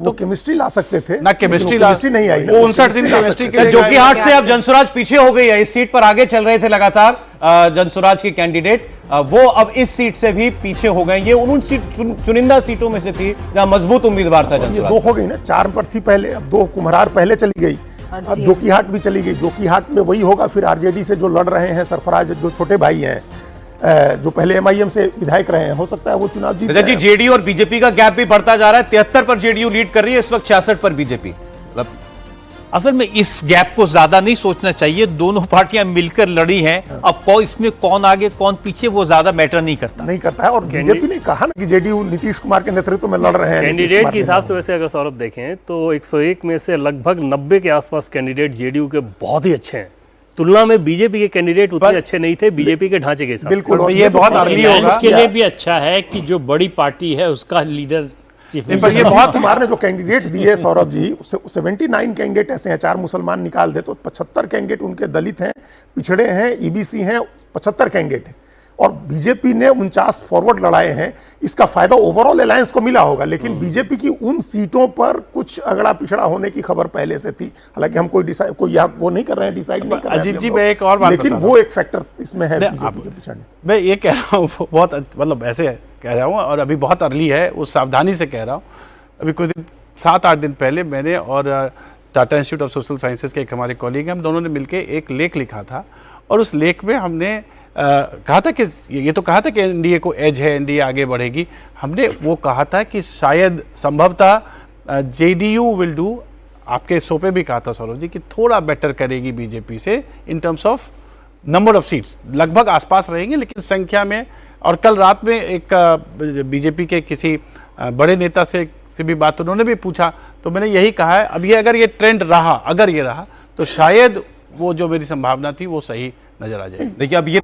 वो केमिस्ट्री ला सकते थे ना, केमिस्ट्री नहीं आई, वो 59 दिन केमिस्ट्री के लिए जोकीहाट से अब जनसुराज पीछे हो गई है। इस सीट पर आगे चल रहे थे लगातार जनसुराज के कैंडिडेट, वो अब इस सीट से भी पीछे हो गए। ये उन चुनिंदा सीटों में से थी जहां मजबूत उम्मीदवार था ये जनसुराज। दो हो गई ना, 4 पर थी पहले, अब 2 कुम्हरार पहले चली गई, अब जोकीहाट भी चली गई। जोकीहाट में वही होगा फिर आरजेडी से जो लड़ रहे हैं सरफराज, जो छोटे भाई हैं, जो पहले एमआईएम से विधायक रहे हैं, हो सकता है वो चुनाव जीत जी। जेडीयू और बीजेपी का गैप भी बढ़ता जा रहा है। 73 पर जेडीयू लीड कर रही है इस वक्त, 66 पर बीजेपी। असल में इस गैप को ज्यादा नहीं सोचना चाहिए, दोनों पार्टियां मिलकर लड़ी हैं। अब इसमें कौन आगे कौन पीछे वो ज्यादा मैटर नहीं करता है। और बीजेपी ने कहा ना कि जेडीयू नीतीश कुमार के नेतृत्व में लड़ रहे हैं। कैंडिडेट के हिसाब से वैसे अगर सौरभ देखें तो 101 में से लगभग 90 के आसपास कैंडिडेट जेडीयू के बहुत ही अच्छे हैं। तुलना में बीजेपी के कैंडिडेट उतने अच्छे नहीं थे बीजेपी के ढांचे के हिसाब से। बिल्कुल, ये बहुत अर्ली होगा के लिए भी अच्छा है कि जो बड़ी पार्टी है उसका लीडर पर ये बहुत कुमार ने जो कैंडिडेट दिए सौरभ जी, 79 कैंडिडेट ऐसे हैं, 4 मुसलमान निकाल दे तो 75 कैंडिडेट उनके दलित हैं, पिछड़े हैं, ईबीसी हैं, 75 कैंडिडेट हैं। और बीजेपी ने 49 फॉरवर्ड लड़ाए हैं। इसका फायदा ओवरऑल अलायंस को मिला होगा, लेकिन बीजेपी की उन सीटों पर कुछ अगड़ा पिछड़ा होने की खबर पहले से थी। हालांकि हम कोई यहाँ वो नहीं कर रहे हैं, डिसाइड नहीं कर रहे हैं अजीत जी, मैं एक और बात लेकिन वो एक फैक्टर इसमें है बीजेपी के पिछड़ने। मैं ये कह रहा हूँ, बहुत मतलब ऐसे कह रहा हूँ और अभी बहुत अर्ली है, उस सावधानी से कह रहा हूँ। अभी कुछ दिन 7-8 दिन पहले मैंने और Tata institute of social sciences के एक हमारे कॉलीग हैं, हम दोनों ने मिलकर एक लेख लिखा था। और उस लेख में हमने कहा था कि ये तो कहा था कि एनडीए को एज है, एनडीए आगे बढ़ेगी। हमने वो कहा था कि शायद संभवतः जेडीयू विल डू, आपके शो पे भी कहा था सौरभ जी, कि थोड़ा बेटर करेगी बीजेपी से in terms of number of seats, लगभग आसपास रहेंगे लेकिन संख्या में। और कल रात में एक बीजेपी के किसी बड़े नेता से भी बात उन्होंने भी पूछा, तो मैंने यही कहा है अब ये अगर ये ट्रेंड रहा, अगर ये रहा तो शायद वो जो मेरी संभावना थी वो सही नजर आ जाएगी। देखिए अब ये